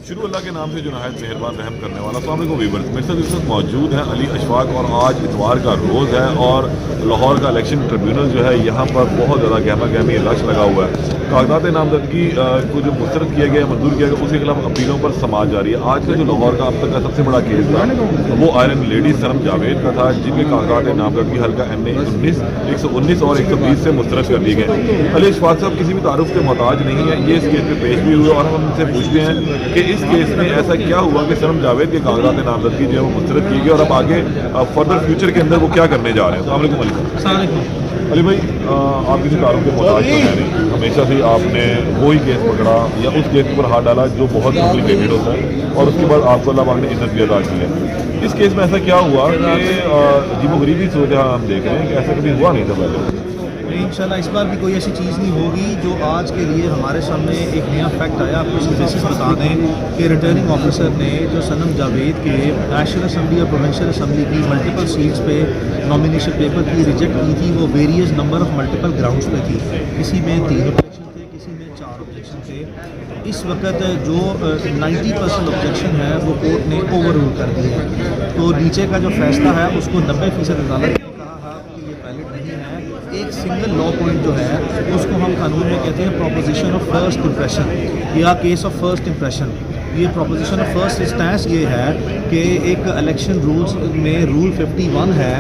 शुरू अल्लाह के नाम से जो नहायत मेहरबान रहम करने वाला। अस्सलाम वालेकुम वीवर्स, मेरे साथ इस वक्त मौजूद हैं अली अशफाक और आज इतवार का रोज़ है और लाहौर का इलेक्शन ट्रिब्यूनल जो है यहाँ पर बहुत ज़्यादा गहमा गहमी रश लगा हुआ है। कागजात नामजदगी को जो मुस्तरद किया गया मंजूर किया गया उसके खिलाफ अपीलों पर समाज जारी है। आज का जो लाहौर का अब तक का सबसे बड़ा केस था वो आयरन लेडी सनम जावेद का था, जिनके कागजात नामजदगी हल्का MA 119 और 120 से मुस्तरद कर दिए गए। अली अशफाक साहब किसी भी तारुफ के मोहताज नहीं है, ये इस केस में पेश भी हुए और हम उनसे पूछते हैं कि इस केस में ऐसा क्या हुआ कि सनम जावेद के कागजात नामजदगी जो है वो मुस्तरद की गई और अब आगे फर्दर फ्यूचर के अंदर वो क्या करने जा रहे हैं। अस्सलाम वालेकुम अली भाई, आप किसी तारुफ के मोहताज तो है नहीं, हमेशा से आपने वही केस पकड़ा या उस केस पर हाथ डाला जो बहुत कॉम्प्लिकेटेड होता है और उसके बाद आपको अल्लाह पाक ने इज्जत भी अदा की है। इस केस में ऐसा क्या हुआ कि अजीबोगरीबी सूरत हम देख रहे हैं कि ऐसा कभी हुआ नहीं था पहले। इंशाल्लाह इस बार भी कोई ऐसी चीज़ नहीं होगी जो आज के लिए हमारे सामने एक नया फैक्ट आया। आपको इसकी बेसिस बता दें कि रिटर्निंग ऑफिसर ने जो सनम जावेद के नेशनल असम्बली और प्रोविंशियल असम्बली की मल्टीपल सीट्स पे नॉमिनेशन पेपर की रिजेक्ट की थी, वो various number of multiple grounds पे थी। किसी में 3 ऑब्जेक्शन थे, किसी में 4 ऑब्जेक्शन थे। इस वक्त जो 90% ऑब्जेक्शन है वो कोर्ट ने ओवर रूल कर दिए हैं। तो नीचे का जो फैसला है उसको 90% अदालत ने कहा कि ये वैलिड नहीं है। एक सिंगल लॉ पॉइंट जो है उसको हम कानून में कहते हैं प्रोपोजिशन ऑफ फर्स्ट इंप्रेशन या केस ऑफ फर्स्ट इंप्रेशन। ये प्रोपोजिशन ऑफ फर्स्ट इंस्टेंस ये है कि एक इलेक्शन रूल्स में रूल 51 है,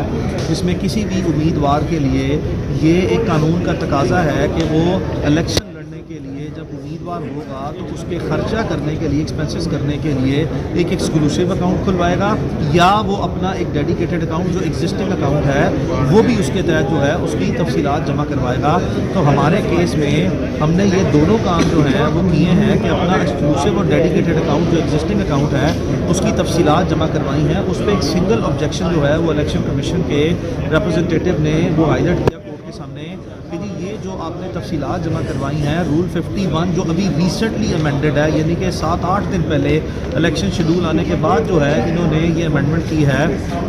जिसमें किसी भी उम्मीदवार के लिए ये एक कानून का तकाजा है कि वो इलेक्शन लड़ने के लिए जब उम्मीदवार होगा तो उसके खर्चा करने के लिए, एक्सपेंसेस करने के लिए एक एक्सक्लूसिव अकाउंट खुलवाएगा या वो अपना एक डेडिकेटेड अकाउंट जो एग्जिस्टिंग अकाउंट है वो भी उसके तहत जो है उसकी तफसीलात जमा करवाएगा। तो हमारे केस में हमने ये दोनों काम जो हैं वो किए हैं कि अपना एक्सक्लूसिव और डेडिकेटेड अकाउंट जो एग्जिस्टिंग अकाउंट है उसकी तफसीलात जमा करवाई हैं। उस पर एक सिंगल ऑब्जेक्शन जो है वो इलेक्शन कमीशन के रिप्रेजेंटेटिव ने वो हाईलाइट किया कोर्ट के सामने कि जी ये जो आपने तफसीलात जमा करवाई हैं रूल 51 जो अभी रिसेंटली अमेंडेड है, यानी कि 7-8 दिन पहले इलेक्शन शेड्यूल आने के बाद जो है इन्होंने ये अमेंडमेंट की है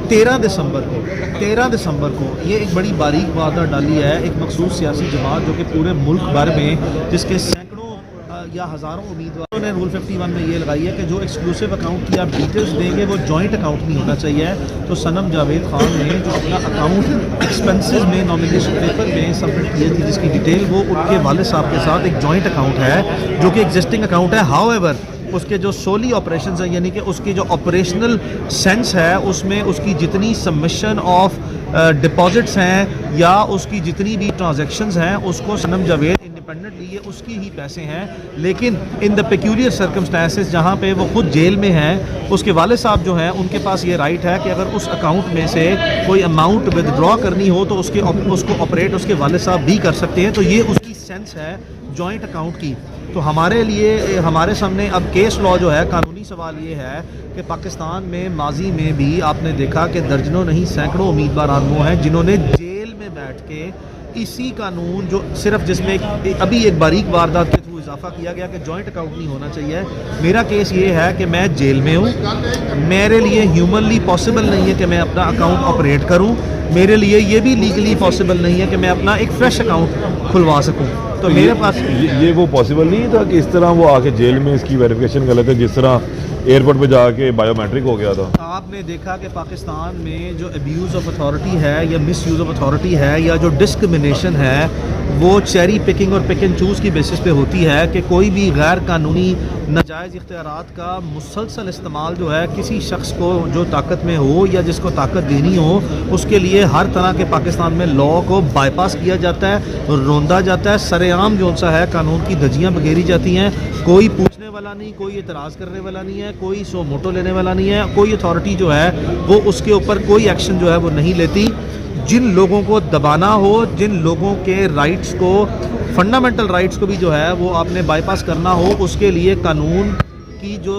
13 दिसंबर को ये एक बड़ी बारीक बात डाली है। एक मखसूस सियासी जमात जो कि पूरे मुल्क भर में जिसके सैकड़ों या हज़ारों उम्मीदवारों ने रूल 51 में ये लगाई है कि जो एक्सक्लूसिव अकाउंट की आप डिटेल्स देंगे वो जॉइंट अकाउंट नहीं होना चाहिए। तो सनम जावेद खान ने जो अपना अकाउंट एक्सपेंसेस में नॉमिनेशन पेपर में सबमिट किए थी जिसकी डिटेल वो उनके वालिद साहब के साथ एक जॉइंट अकाउंट है जो कि एग्जिस्टिंग अकाउंट है। हाउएवर उसके जो सोली ऑपरेशंस हैं यानी कि उसकी जो ऑपरेशनल सेंस है उसमें उसकी जितनी सबमिशन ऑफ डिपॉजिट्स हैं या उसकी जितनी भी ट्रांजैक्शंस हैं उसको सनम जावेद इंडिपेंडेंटली ये उसकी ही पैसे हैं। लेकिन इन द पेक्यूलियर सर्कमस्टेंसेस जहाँ पे वो खुद जेल में हैं उसके वाले साहब जो हैं उनके पास ये राइट है कि अगर उस अकाउंट में से कोई अमाउंट विदड्रॉ करनी हो तो उसको ऑपरेट उसके वाले साहब भी कर सकते हैं। तो ये उसकी सेंस है जॉइंट अकाउंट की। तो हमारे लिए हमारे सामने अब केस लॉ जो है कानूनी सवाल ये है कि पाकिस्तान में माजी में भी आपने देखा कि दर्जनों नहीं सैकड़ों उम्मीदवार वो हैं जिन्होंने जेल में बैठ के इसी कानून जो सिर्फ जिसमें अभी एक बारीक वारदात के थ्रू इजाफा किया गया कि जॉइंट अकाउंट नहीं होना चाहिए। मेरा केस ये है कि मैं जेल में हूँ, मेरे लिए ह्यूमनली पॉसिबल नहीं है कि मैं अपना अकाउंट ऑपरेट करूँ, मेरे लिए ये भी लीगली पॉसिबल नहीं है कि मैं अपना एक फ्रेश अकाउंट खुलवा सकूँ। तो मेरे पास ये वो पॉसिबल नहीं था कि इस तरह वो आके जेल में इसकी वेरिफिकेशन गलत है जिस तरह एयरपोर्ट पे जाके बायोमेट्रिक हो गया था। आपने देखा कि पाकिस्तान में जो अब्यूज़ ऑफ अथॉरिटी है या मिस यूज़ ऑफ अथॉरिटी है या जो डिस्क्रिमिनेशन है वो चेरी पिकिंग और पिक एंड चूज़ की बेसिस पे होती है कि कोई भी गैर कानूनी नाजायज़ इख्तियारात का मुसलसल इस्तेमाल जो है किसी शख्स को जो ताकत में हो या जिसको ताकत देनी हो उसके लिए हर तरह के पाकिस्तान में लॉ को बाईपास किया जाता है, रोंदा जाता है, सरेआम जो सा है कानून की धज्जियाँ बगेरी जाती हैं। कोई पूछने वाला नहीं, कोई एतराज़ करने वाला नहीं है, कोई सो मोटो लेने वाला नहीं है, कोई अथॉरिटी जो है वो उसके ऊपर कोई एक्शन जो है वो नहीं लेती। जिन लोगों को दबाना हो, जिन लोगों के राइट्स को, फंडामेंटल राइट्स को भी जो है वो आपने बाईपास करना हो उसके लिए कानून की जो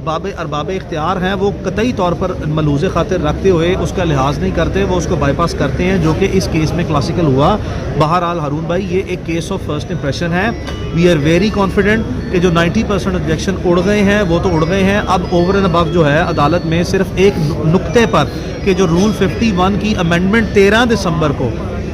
अरबाब इख्तियार हैं वो कतई तौर पर मलूज़े खातिर रखते हुए उसका लिहाज नहीं करते, वो उसको बाईपास करते हैं जो कि इस केस में क्लासिकल हुआ। बहरहाल हारून भाई ये एक केस ऑफ फर्स्ट इंप्रेशन है। वी आर वेरी कॉन्फिडेंट कि जो 90% ऑब्जेक्शन उड़ गए हैं वो तो उड़ गए हैं। अब ओवर एंड अबव जो है अदालत में सिर्फ एक नुक्ते पर कि जो रूल 51 की अमेंडमेंट 13 दिसंबर को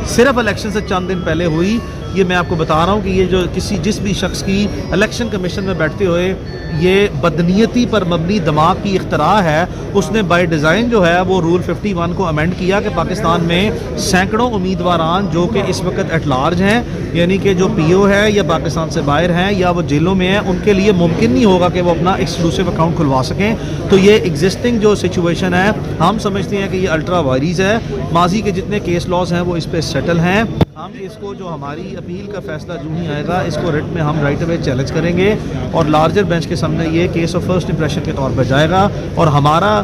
सिर्फ इलेक्शन से चंद दिन पहले हुई یہ میں آپ کو بتا رہا ہوں کہ یہ جو جس بھی شخص کی الیکشن کمیشن میں بیٹھتے ہوئے یہ بدنیتی پر مبنی دماغ کی اختراع ہے، اس نے بائی ڈیزائن جو ہے وہ رول 51 کو امینڈ کیا کہ پاکستان میں سینکڑوں امیدواران جو کہ اس وقت ایٹ لارج ہیں، یعنی کہ جو پی او ہے یا پاکستان سے باہر ہیں یا وہ جیلوں میں ہیں، ان کے لیے ممکن نہیں ہوگا کہ وہ اپنا ایکسکلوسیو اکاؤنٹ کھلوا سکیں. تو یہ ایگزسٹنگ جو سچویشن ہے ہم سمجھتے ہیں کہ یہ الٹرا وائریز ہے. ماضی کے جتنے کیس لاز ہیں وہ اس پہ سیٹل ہیں. ہم اس کو جو ہماری اپیل کا فیصلہ جو ہی آئے گا اس کو ریٹ میں ہم رائٹ اوے چیلنج کریں گے اور لارجر بینچ کے سامنے یہ کیس آف فرسٹ امپریشن کے طور پہ جائے گا. اور ہمارا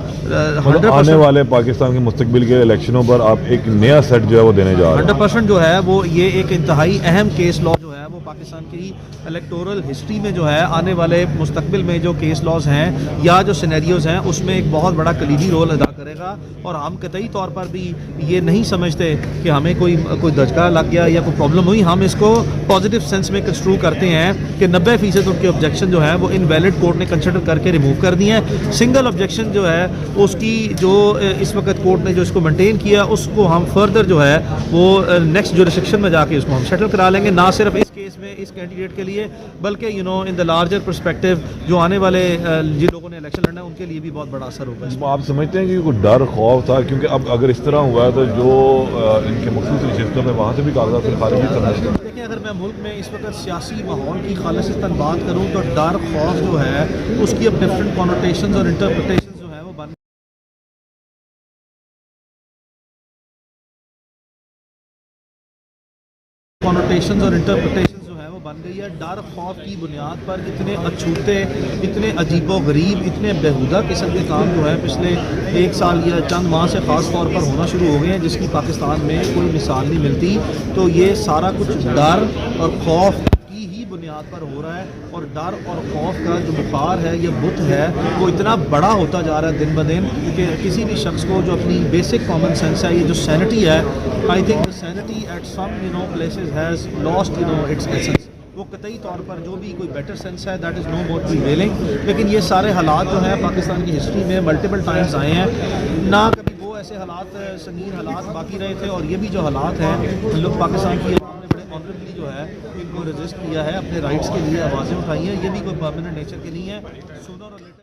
آنے والے پاکستان کے مستقبل کے الیکشنوں پر آپ ایک نیا سیٹ جو ہے وہ دینے جا رہے ہیں. 100% جو ہے وہ یہ ایک انتہائی اہم کیس لا جو ہے وہ پاکستان کی الیکٹورل ہسٹری میں جو ہے آنے والے مستقبل میں جو کیس لاز ہیں یا جو سینیریوز ہیں اس میں ایک بہت بڑا کلیدی رول ادا کرے گا. اور ہم قطعی طور پر بھی یہ نہیں سمجھتے کہ ہمیں کوئی دھچکا لگ گیا یا کوئی پرابلم ہوئی. ہم اس کو پازیٹیو سینس میں کنسٹرو کرتے ہیں کہ 90% ان کے آبجیکشن جو ہے وہ انویلڈ کورٹ نے کنسیڈر کر کے ریموو کر دی ہیں. سنگل آبجیکشن جو ہے اس کی جو اس وقت کورٹ نے جو اس کو مینٹین کیا اس کو ہم فردر جو ہے وہ نیکسٹ جورسڈکشن میں جا کے اس کو ہم سیٹل کرا لیں گے، نہ صرف اس کیس میں اس کینڈیڈیٹ کے لیے بلکہ ان دا لارجر پرسپیکٹو جو آنے والے جن لوگوں نے الیکشن لڑنا ہے ان کے لیے بھی بہت بڑا اثر ہوگا. آپ سمجھتے ہیں کہ کوئی ڈر خوف تھا کیونکہ اب اگر اس طرح ہوا ہے تو جو ان کے مخصوص نشستوں میں وہاں سے بھی کاغذات خارجی کرنا ہے. دیکھیں اگر میں ملک میں اس وقت سیاسی ماحول کی خالصتاً بات کروں تو ڈر خوف جو ہے اس کی اب ڈفرینٹ کونوٹیشنز اور انٹرپریٹیشنز جو ہے وہ بن گئی ہے. ڈر خوف کی بنیاد پر اتنے اچھوتے، اتنے عجیب و غریب، اتنے بیہودہ قسم کے کام جو ہے پچھلے ایک سال یا چند ماہ سے خاص طور پر ہونا شروع ہو گئے ہیں جس کی پاکستان میں کوئی مثال نہیں ملتی. تو یہ سارا کچھ ڈر اور خوف کی ہی بنیاد پر ہو رہا ہے. اور ڈر اور خوف کا جو بخار ہے یا بت ہے وہ اتنا بڑا ہوتا جا رہا ہے دن بدن کہ کسی بھی شخص کو جو اپنی بیسک کامن سینس ہے، یہ جو سینٹی ہے، I think sanity at some places has lost its essence. وہ قطعی طور پر جو بھی کوئی بیٹر سینس ہے that is no more prevailing. لیکن یہ سارے حالات جو ہیں پاکستان کی ہسٹری میں ملٹیپل ٹائمز آئے ہیں، نہ کبھی وہ ایسے حالات سنگین حالات باقی رہے تھے. اور یہ بھی جو حالات ہیں لوگ پاکستان کی عوام نے بڑے آنریبلی جو ہے ان کو رجسٹ کیا ہے، اپنے رائٹس کے لیے آوازیں اٹھائی ہیں. یہ بھی کوئی پرماننٹ نیچر کے نہیں ہے. سونر اور لیٹر